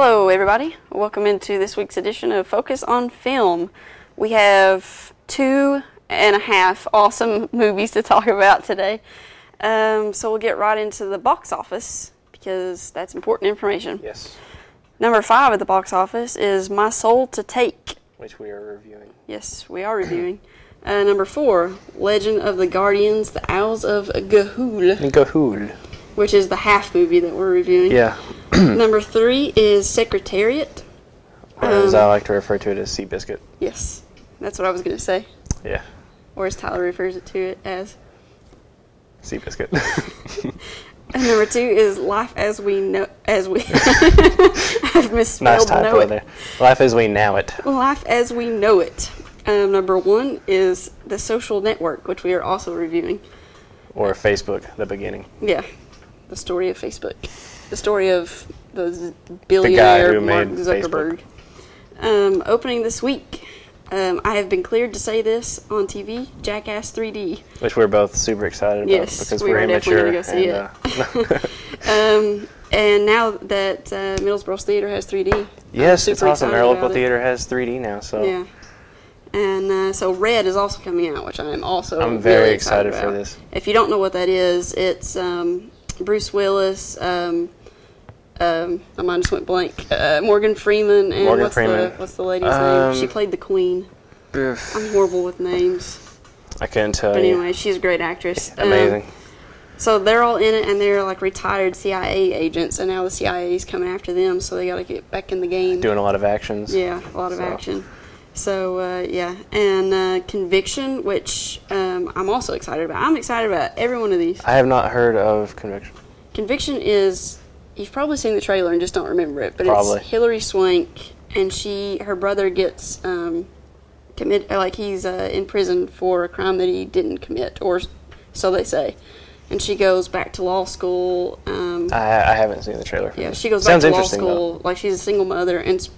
Hello, everybody. Welcome into this week's edition of Focus on Film. We have 2.5 awesome movies to talk about today. So we'll get right into the box office because that's important information. Yes. Number 5 at the box office is My Soul to Take, which we are reviewing. Yes, we are reviewing. Number 4, Legend of the Guardians, The Owls of Ga'Hoole. Ga'Hoole. Which is the half movie that we're reviewing. Yeah. Number 3 is Secretariat. Or as I like to refer to it as Seabiscuit. Yes, that's what I was going to say. Yeah. Or as Tyler refers to it as Seabiscuit. And number 2 is Life as We Know. I've misspelled nice typo there. Life as We Now It. Life as We Know It. Number 1 is The Social Network, which we are also reviewing. Or Facebook, the beginning. Yeah, the story of Facebook. The story of the billionaire Mark Zuckerberg. Opening this week, I have been cleared to say this on TV, Jackass 3D. Which we're both super excited about because we're immature. Go see it. And now that Middlesbrough Theater has 3D. Yes, it's awesome. Our local theater has 3D now. So. Yeah. And so Red is also coming out, which I'm very really excited for this. If you don't know what that is, it's Bruce Willis, my mind just went blank, Morgan Freeman, and what's the lady's name? She played the Queen. I'm horrible with names. I couldn't tell you. But anyway, she's a great actress. Amazing. So they're all in it, and they're like retired CIA agents, and now the CIA is coming after them, so they got to get back in the game. Doing a lot of actions. Yeah, a lot of action. So, yeah, and Conviction, which I'm also excited about. I'm excited about every one of these. I have not heard of Conviction. Conviction is, you've probably seen the trailer and just don't remember it, but it's Hilary Swank, and her brother gets he's in prison for a crime that he didn't commit, or so they say. And she goes back to law school. I haven't seen the trailer for this. She goes back to law school. Like, she's a single mother, and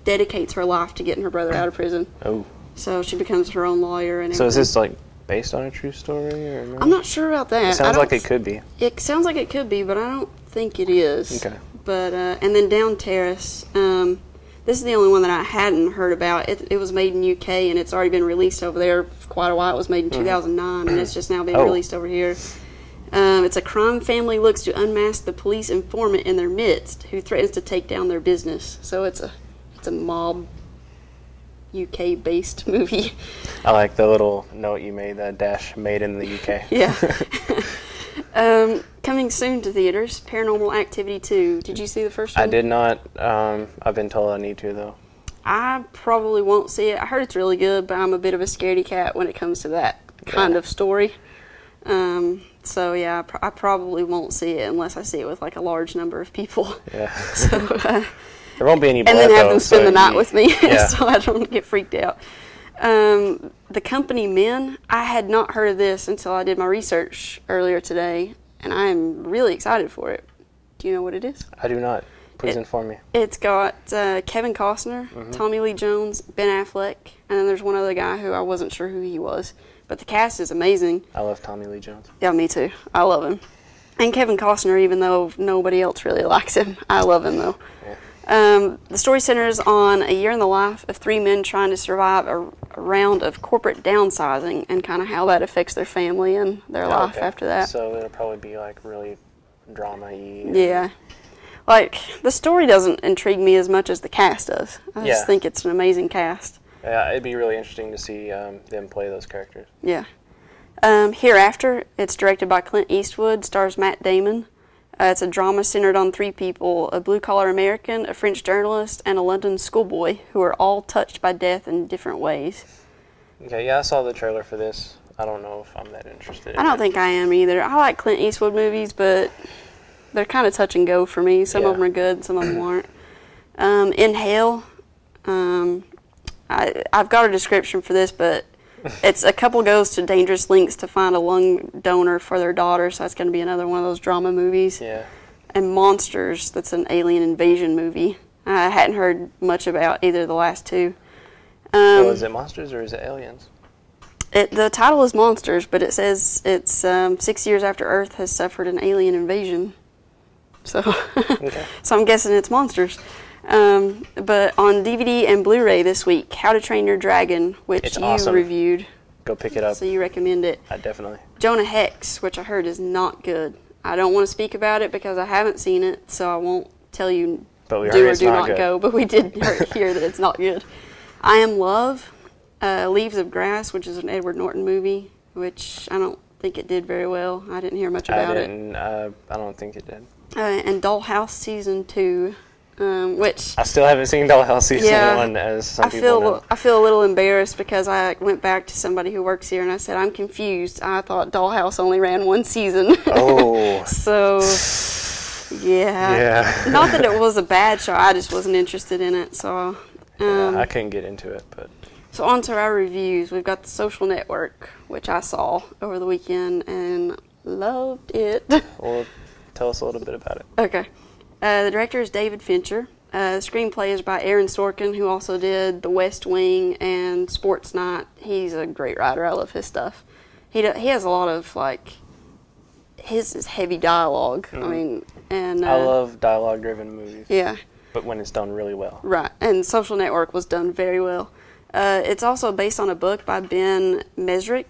dedicates her life to getting her brother out of prison. Oh. So she becomes her own lawyer and everything. So is this based on a true story or no? I'm not sure about that. It sounds like it could be. It sounds like it could be, but I don't think it is. Okay. But and then Down Terrace. This is the only one that I hadn't heard about. It was made in UK and it's already been released over there for quite a while. It was made in 2009 and it's just now being released over here. It's a crime family looks to unmask the police informant in their midst who threatens to take down their business. So it's a mob UK-based movie. I like the little note you made, that dash made in the UK. Yeah. Coming soon to theaters, Paranormal Activity 2. Did you see the first one? I did not. I've been told I need to, though. I probably won't see it. I heard it's really good, but I'm a bit of a scaredy cat when it comes to that kind of story. So, yeah, I probably won't see it unless I see it with, a large number of people. Yeah. So, there won't be any blood, and then have them spend the night with me, yeah. So I don't get freaked out. The Company Men, I had not heard of this until I did my research earlier today, and I am really excited for it. Do you know what it is? I do not. Please inform me. It's got Kevin Costner, Tommy Lee Jones, Ben Affleck, and then there's one other guy who I wasn't sure who he was. But the cast is amazing. I love Tommy Lee Jones. Yeah, me too. I love him. And Kevin Costner, even though nobody else really likes him. I love him, though. Yeah. The story centers on a year in the life of 3 men trying to survive a round of corporate downsizing and kind of how that affects their family and their life after that. So it'll probably be really drama-y. Yeah. The story doesn't intrigue me as much as the cast does. I just think it's an amazing cast. Yeah, it'd be really interesting to see them play those characters. Yeah. Hereafter, it's directed by Clint Eastwood, stars Matt Damon. It's a drama centered on 3 people, a blue-collar American, a French journalist, and a London schoolboy who are all touched by death in different ways. Okay, yeah, I saw the trailer for this. I don't know if I'm that interested. I don't think I am either. I like Clint Eastwood movies, but they're kind of touch and go for me. Some of them are good, some of them aren't. In Hell, I've got a description for this, but it's a couple goes to dangerous lengths to find a lung donor for their daughter, so that's going to be another one of those drama movies. Yeah. And Monsters, that's an alien invasion movie. I hadn't heard much about either of the last 2. Is it Monsters or is it Aliens? The title is Monsters, but it says it's 6 years after Earth has suffered an alien invasion. So, so I'm guessing it's Monsters. But on DVD and Blu-ray this week, How to Train Your Dragon, which It's you awesome. reviewed. Go pick it up. So you recommend it. I definitely. Jonah Hex, which I heard is not good. I don't want to speak about it because I haven't seen it, so I won't tell you But we heard do or it's do not not good. go. But we did hear that it's not good. I Am Love, Leaves of Grass, which is an Edward Norton movie, which I don't think it did very well. I didn't hear much about it. I don't think it did. And Dollhouse Season 2, which I still haven't seen Dollhouse Season Yeah, 1, as some people know. I feel a little embarrassed because I went back to somebody who works here and I said, I'm confused. I thought Dollhouse only ran one season. Oh. So, yeah. Yeah. Not that it was a bad show, I just wasn't interested in it. So, I couldn't get into it, but so on to our reviews. We've got The Social Network, which I saw over the weekend and loved it. well, tell us a little bit about it. Okay. The director is David Fincher. The screenplay is by Aaron Sorkin, who also did The West Wing and Sports Night. He's a great writer. I love his stuff. He has a lot of, like, his is heavy dialogue. I mean, and I love dialogue-driven movies. Yeah. But when it's done really well. Right. And Social Network was done very well. It's also based on a book by Ben Mesrick.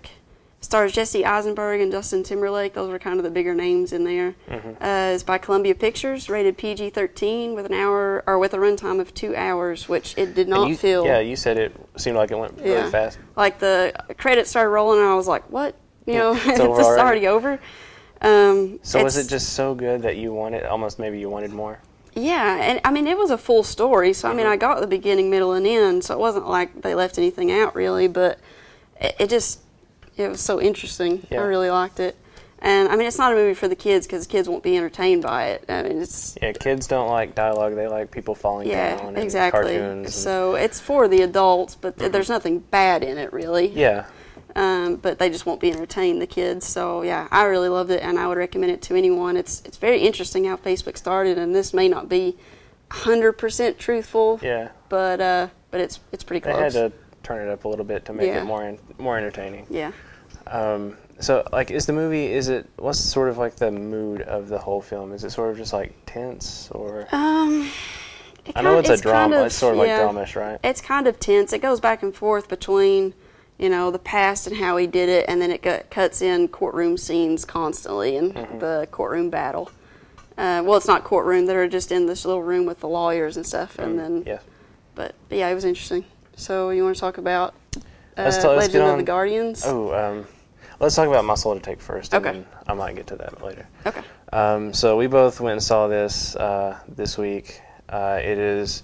Stars Jesse Eisenberg and Justin Timberlake. Those were kind of the bigger names in there. It's by Columbia Pictures, rated PG-13 with with a runtime of 2 hours, which it did not feel. Yeah, you said it seemed like it went really fast. Like the credits started rolling, and I was like, "What? You know, it's just over already over." So was it just so good that you wanted, almost maybe you wanted more? Yeah, and I mean, it was a full story, so I mean, I got the beginning, middle, and end, so it wasn't like they left anything out really, but it was so interesting. Yeah. I really liked it. And I mean, it's not a movie for the kids because kids won't be entertained by it. I mean, it's kids don't like dialogue; they like people falling down and exactly. cartoons. So it's for the adults, but there's nothing bad in it really. Yeah. But they just won't be entertained, the kids. So yeah, I really loved it, and I would recommend it to anyone. It's very interesting how Facebook started, and this may not be 100% truthful. Yeah. But it's pretty close. They had to turn it up a little bit to make it more entertaining. Yeah. So, like, what's sort of like the mood of the whole film? Is it sort of just like tense, or? I know it's a drama. It's sort of like drama-ish, right? It's kind of tense. It goes back and forth between, the past and how he did it, and then it cuts in courtroom scenes constantly and the courtroom battle. Well, it's not courtroom. They're just in this little room with the lawyers and stuff, and then. Yeah. But yeah, it was interesting. So you want to talk about let's Legend of the Guardians? Let's talk about My Soul to Take first, and Okay. then I might get to that later. Okay. So we both went and saw this this week. It is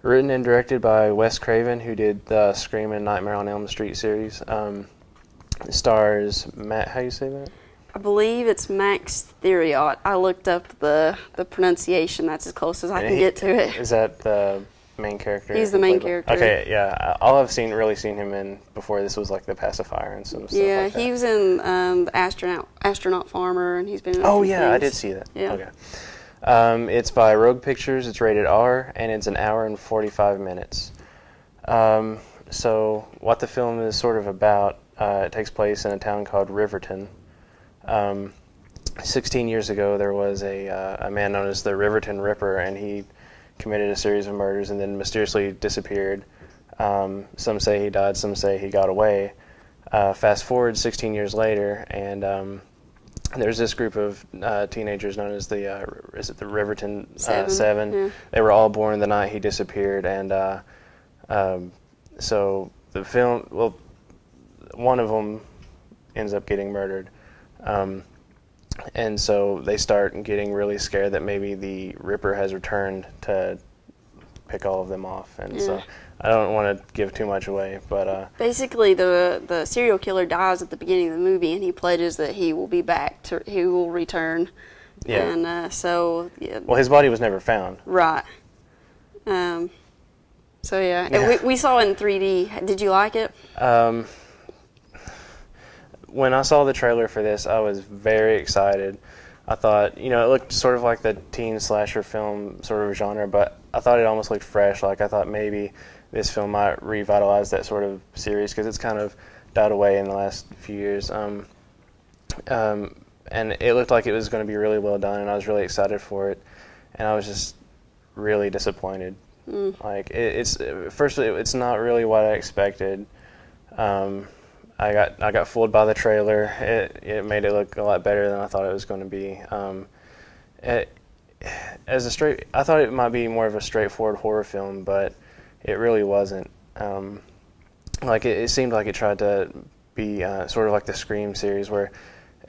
written and directed by Wes Craven, who did the Scream and Nightmare on Elm Street series. It stars Matt, how you say that? I believe it's Max Theriot. I looked up the pronunciation. That's as close as I can get to it. Is that the main character? He's the main character. Okay, yeah. All I've really seen him in before this was like The Pacifier and some stuff Yeah, like that. he was in the Astronaut Farmer, and he's been in a Oh few yeah, I things. did see that. Yeah. Okay. It's by Rogue Pictures. It's rated R, and it's an hour and 45 minutes. So what the film is sort of about, it takes place in a town called Riverton. 16 years ago, there was a man known as the Riverton Ripper, and he committed a series of murders and then mysteriously disappeared. Some say he died, some say he got away. Fast forward 16 years later, and there's this group of teenagers known as the Riverton Seven. Yeah. They were all born the night he disappeared, and so the film, well, one of them ends up getting murdered. And so they start getting really scared that maybe the Ripper has returned to pick all of them off. And so I don't want to give too much away, but basically the serial killer dies at the beginning of the movie, and he pledges that he will be back. He will return. Yeah. And so yeah. Well, his body was never found. Right. So yeah. We saw it in 3D. Did you like it? When I saw the trailer for this, I was very excited. I thought, it looked sort of like the teen slasher film sort of genre, but I thought it almost looked fresh. Like, I thought maybe this film might revitalize that sort of series, because it's kind of died away in the last few years. And it looked like it was going to be really well done, and I was really excited for it. And I was just really disappointed. Like it's firstly, it's not really what I expected. I got fooled by the trailer. It made it look a lot better than I thought it was going to be. I thought it might be more of a straightforward horror film, but it really wasn't. Like it seemed like it tried to be sort of like the Scream series, where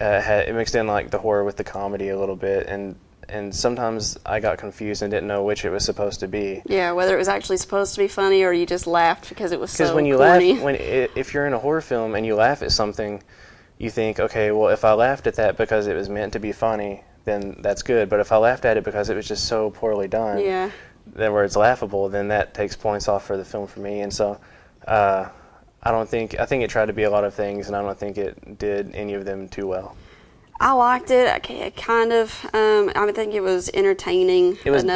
it mixed in like the horror with the comedy a little bit, and sometimes I got confused and didn't know which it was supposed to be. Yeah, whether it was actually supposed to be funny or you just laughed because it was so when you corny. if you're in a horror film and you laugh at something, you think, okay, well, if I laughed at that because it was meant to be funny, then that's good. But if I laughed at it because it was just so poorly done, Yeah. then where it's laughable, then that takes points off for the film for me. And so I think it tried to be a lot of things, and I don't think it did any of them too well. I liked it. I kind of. I think it was entertaining. It was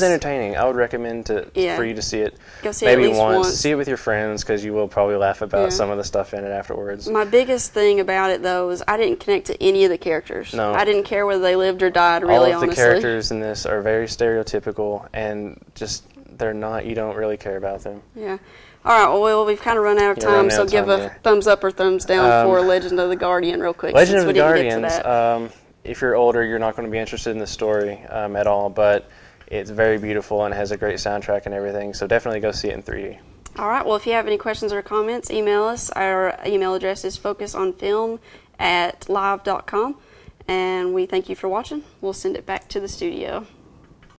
entertaining. I would recommend for you to see it. Go see it maybe at least once. See it with your friends, because you will probably laugh about Yeah. some of the stuff in it afterwards. My biggest thing about it, though, is I didn't connect to any of the characters. No. I didn't care whether they lived or died, really, All of honestly. the characters in this are very stereotypical, and just they're not. You don't really care about them. Yeah. All right, well, we've kind of run out of time, running out so of give time a here. thumbs up or thumbs down for Legend of the Guardian real quick. Legend since of we the didn't get to Guardians. that. If you're older, you're not going to be interested in the story at all, but it's very beautiful and has a great soundtrack and everything, so definitely go see it in 3D. All right, well, if you have any questions or comments, email us. Our email address is focusonfilm@live.com, and we thank you for watching. We'll send it back to the studio.